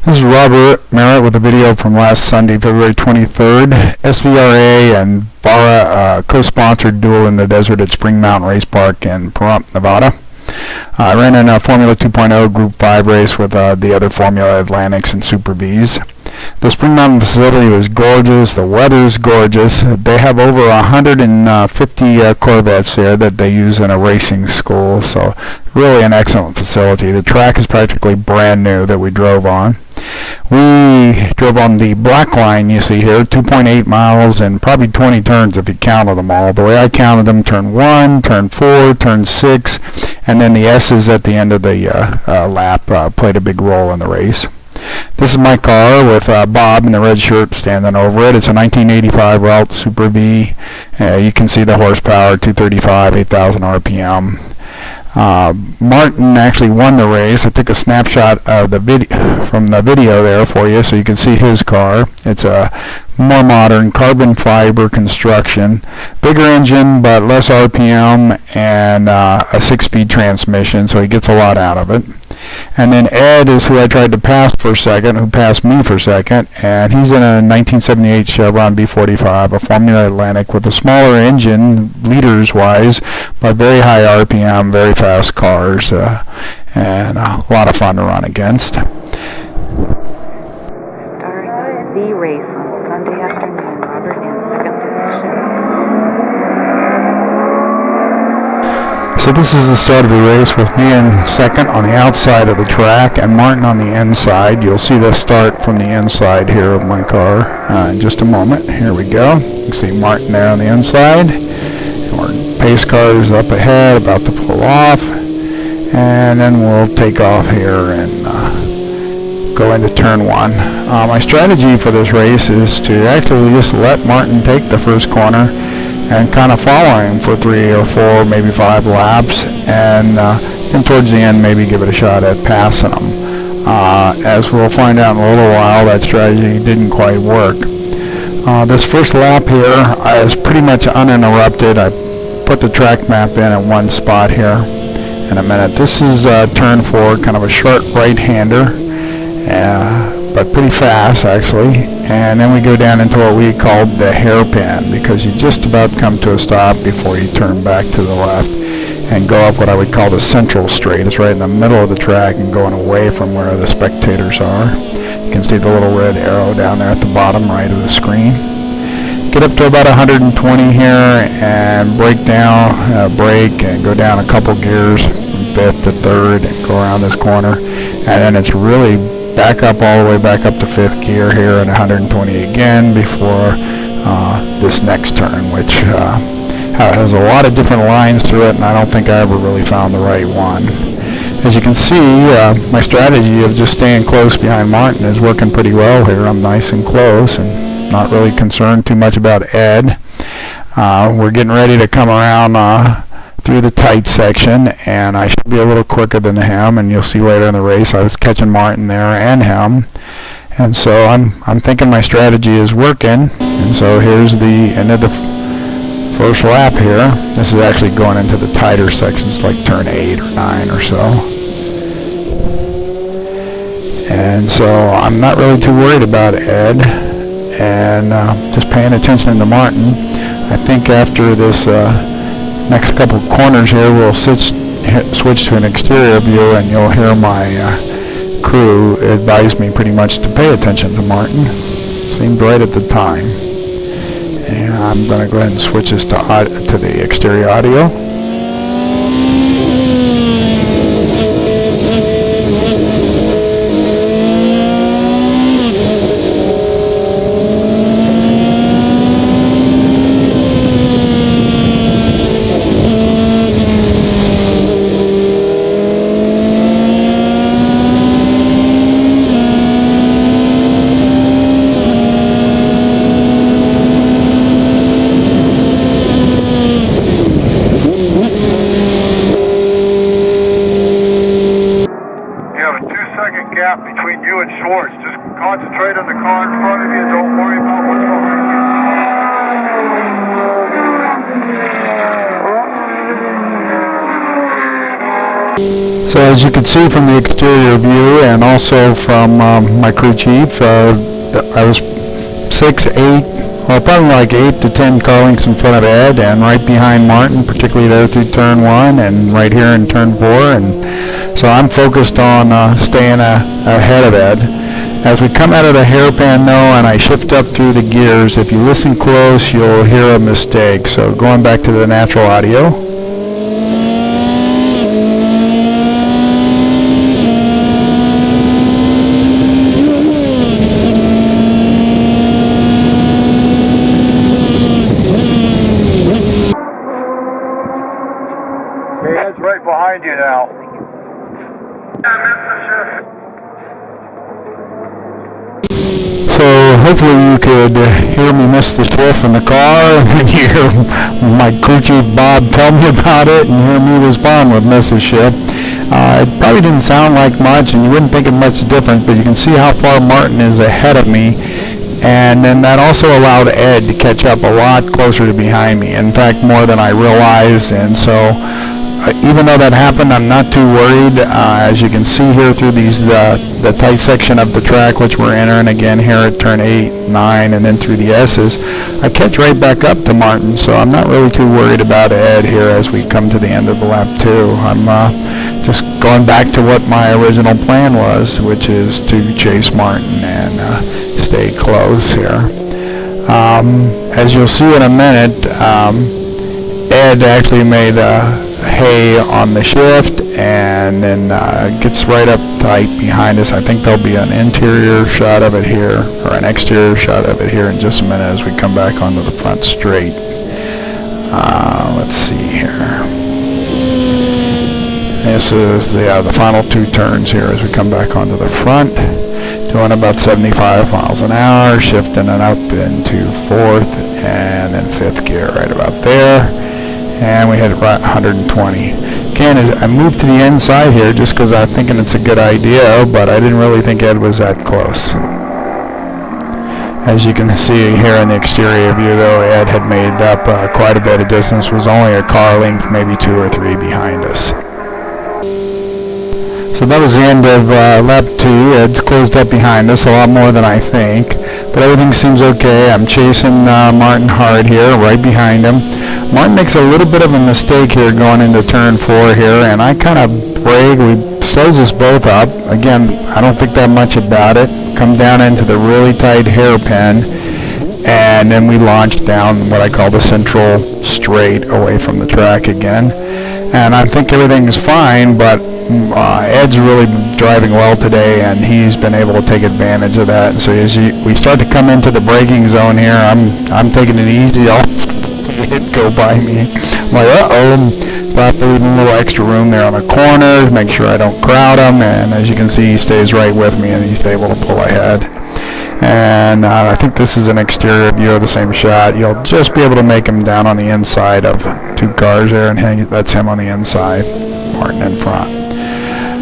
This is Robert Merritt with a video from last Sunday, February 23rd. SVRA and VARA co-sponsored Duel in the Desert at Spring Mountain Race Park in Pahrump, Nevada. I ran in a Formula 2.0 Group 5 race with the other Formula Atlantics and SuperVees. The Spring Mountain facility was gorgeous. The weather's gorgeous. They have over 150 Corvettes there that they use in a racing school, so really an excellent facility. The track is practically brand new that we drove on. We drove on the black line you see here, 2.8 miles and probably 20 turns if you counted them all. The way I counted them, turn 1, turn 4, turn 6, and then the S's at the end of the lap played a big role in the race. This is my car with Bob in the red shirt standing over it. It's a 1985 Renault SuperVee. You can see the horsepower, 235, 8,000 RPM. Martin actually won the race. I took a snapshot of the from the video there for you so you can see his car. It's a more modern carbon fiber construction, bigger engine but less RPM, and a 6-speed transmission, so he gets a lot out of it. And then Ed is who I tried to pass for second, who passed me for second, and he's in a 1978 Chevron B45, a Formula Atlantic with a smaller engine, liters-wise, but very high RPM, very fast cars, and a lot of fun to run against. Start of the race on Sunday afternoon, Robert in second position. So this is the start of the race with me in second on the outside of the track and Martin on the inside. You'll see the start from the inside here of my car in just a moment. Here we go. You can see Martin there on the inside. Our pace car is up ahead, about to pull off. And then we'll take off here and go into turn 1. My strategy for this race is to actually just let Martin take the first corner and kind of follow him for 3 or 4, maybe 5 laps, and then towards the end maybe give it a shot at passing him. As we'll find out in a little while, that strategy didn't quite work. This first lap here is pretty much uninterrupted. I put the track map in at one spot here in a minute. This is turn 4, kind of a short right-hander, but pretty fast actually. And then we go down into what we called the hairpin, because you just about come to a stop before you turn back to the left and go up what I would call the central straight. It's right in the middle of the track and going away from where the spectators are. You can see the little red arrow down there at the bottom right of the screen. Get up to about 120 here and brake down, brake and go down a couple gears from 5th to 3rd and go around this corner. And then it's really back up all the way back up to 5th gear here at 120 again before this next turn, which has a lot of different lines through it, and I don't think I ever really found the right one. As you can see, my strategy of just staying close behind Martin is working pretty well here. I'm nice and close and not really concerned too much about Ed. We're getting ready to come around through the tight section, and I should be a little quicker than him, and you'll see later in the race I was catching Martin there and him, and so I'm thinking my strategy is working. And so here's the end of the first lap here. This is actually going into the tighter sections, like turn 8 or 9 or so, and so I'm not really too worried about Ed, and just paying attention to Martin. I think after this next couple corners here, we'll switch to an exterior view, and you'll hear my crew advise me pretty much to pay attention to Martin. Seemed right at the time. And I'm going to go ahead and switch this to the exterior audio. Between you and Schwartz, just concentrate on the car in front of you. Don't worry about what's behind you. So as you can see from the exterior view and also from my crew chief, I was 6, 8, well probably like 8 to 10 car lengths in front of Ed and right behind Martin, particularly there through turn 1 and right here in turn 4. And so I'm focused on staying ahead of Ed. As we come out of the hairpin though and I shift up through the gears, if you listen close you'll hear a mistake. So going back to the natural audio. Ed's right behind you now. So hopefully you could hear me miss the shift in the car and then hear my crew chief Bob tell me about it and hear me respond with miss the shift. It probably didn't sound like much and you wouldn't think it much different, but you can see how far Martin is ahead of me. And then that also allowed Ed to catch up a lot closer to behind me. In fact, more than I realized. And so even though that happened, I'm not too worried. As you can see here through these the tight section of the track, which we're entering again here at turn 8, 9, and then through the S's, I catch right back up to Martin. So I'm not really too worried about Ed here as we come to the end of the lap 2. I'm just going back to what my original plan was, which is to chase Martin and stay close here. As you'll see in a minute, Ed actually made hay on the shift and then gets right up tight behind us. I think there'll be an interior shot of it here or an exterior shot of it here in just a minute as we come back onto the front straight. Let's see here. This is the final 2 turns here as we come back onto the front, doing about 75 miles an hour, shifting it up into 4th and then 5th gear right about there. And we hit about 120. Again, I moved to the inside here just because I'm thinking it's a good idea, but I didn't really think Ed was that close. As you can see here in the exterior view, though, Ed had made up quite a bit of distance, was only a car length, maybe 2 or 3 behind us. So that was the end of lap 2. Ed's closed up behind us a lot more than I think, but everything seems okay. I'm chasing Martin hard here, right behind him. Martin makes a little bit of a mistake here going into turn 4 here, and I kind of brake. We slows us both up. Again, I don't think that much about it. Come down into the really tight hairpin, and then we launch down what I call the central straight away from the track again. And I think everything's fine, but Ed's really been driving well today, and he's been able to take advantage of that. And so as we start to come into the braking zone here, I'm taking it easy. It go by me. I'm like, so I have to leave him a little extra room there on the corner to make sure I don't crowd him. And as you can see, he stays right with me, and he's able to pull ahead. And I think this is an exterior view of the same shot. You'll just be able to make him down on the inside of 2 cars there, and that's him on the inside, Martin in front.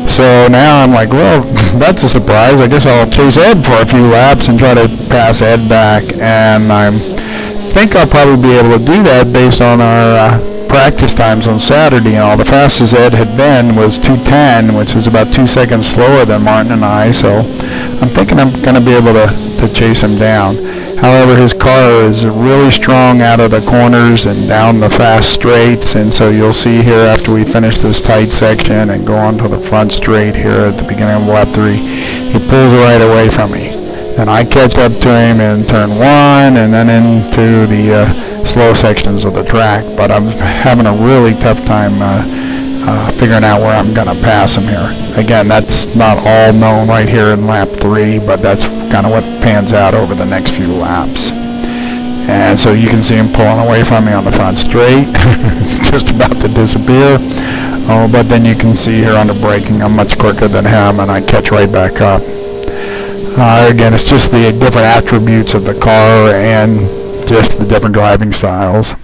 So now I'm like, well, that's a surprise. I guess I'll chase Ed for a few laps and try to pass Ed back. And I think I'll probably be able to do that based on our practice times on Saturday and all. The fastest Ed had been was 2:10, which is about 2 seconds slower than Martin and I. So I'm thinking I'm going to be able to chase him down. However, his car is really strong out of the corners and down the fast straights, and so you'll see here after we finish this tight section and go on to the front straight here at the beginning of lap 3, he pulls right away from me. Then I catch up to him in turn 1 and then into the slow sections of the track, but I'm having a really tough time figuring out where I'm going to pass him here. Again, that's not all known right here in lap 3, but that's kind of what pans out over the next few laps. And so you can see him pulling away from me on the front straight. It's just about to disappear. Oh, but then you can see here on the braking, I'm much quicker than him, and I catch right back up. Again, it's just the different attributes of the car and just the different driving styles.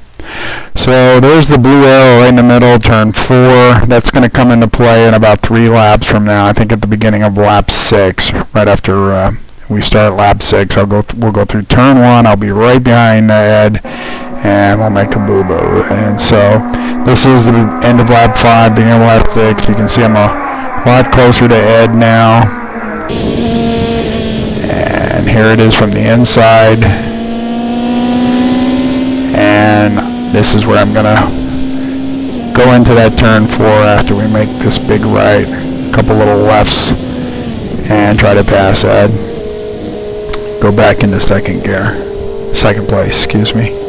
So there's the blue arrow right in the middle, turn 4. That's going to come into play in about 3 laps from now. I think at the beginning of lap 6, right after we start lap 6, we'll go through turn 1. I'll be right behind Ed, and we'll make a boo-boo. And so this is the end of lap 5, beginning of lap 6. You can see I'm a lot closer to Ed now. And here it is from the inside. And this is where I'm going to go into that turn 4 after we make this big right. A couple little lefts. And try to pass Ed. Go back into second place, excuse me.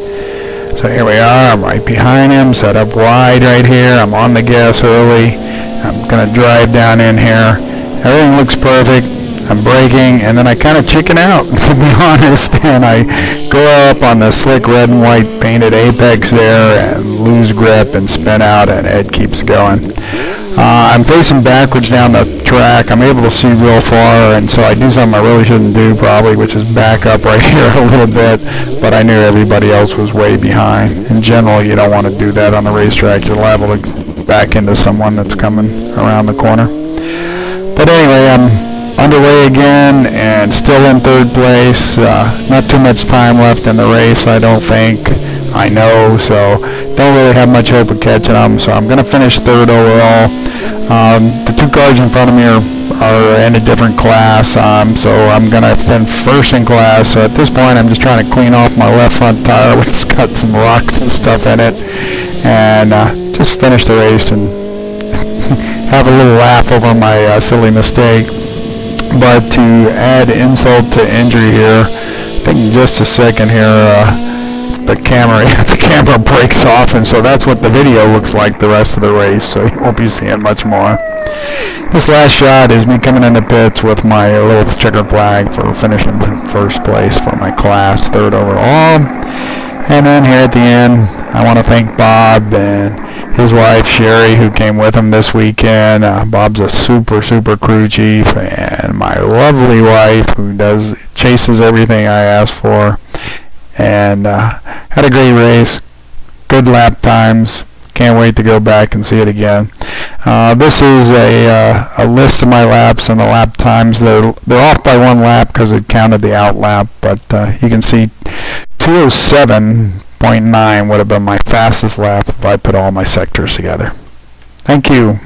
So here we are, I'm right behind him, set up wide right here. I'm on the gas early. I'm going to drive down in here. Everything looks perfect. I'm braking, and then I kind of chicken out, to be honest, and I go up on the slick red and white painted apex there and lose grip and spin out, and Ed keeps going. I'm facing backwards down the track. I'm able to see real far, and so I do something I really shouldn't do probably, which is back up right here a little bit, but I knew everybody else was way behind. In general, you don't want to do that on the racetrack. You're liable to back into someone that's coming around the corner. But anyway, I'm underway again and still in third place. Not too much time left in the race, I don't think. I know, so don't really have much hope of catching them. So I'm going to finish third overall. The two cars in front of me are in a different class, so I'm going to finish first in class. So at this point, I'm just trying to clean off my left front tire, which has got some rocks and stuff in it, and just finish the race and have a little laugh over my silly mistake. But to add insult to injury here, I think in just a second here, the camera breaks off, and so that's what the video looks like the rest of the race, so you won't be seeing much more. This last shot is me coming into pits with my little checkered flag for finishing first place for my class, third overall. And then here at the end, I want to thank Bob and his wife Sherry, who came with him this weekend. Bob's a super crew chief, and my lovely wife, who chases everything I ask for. And had a great race, good lap times. Can't wait to go back and see it again. This is a list of my laps and the lap times. They're off by 1 lap because it counted the out lap, but you can see 207.9 would have been my fastest lap if I put all my sectors together. Thank you.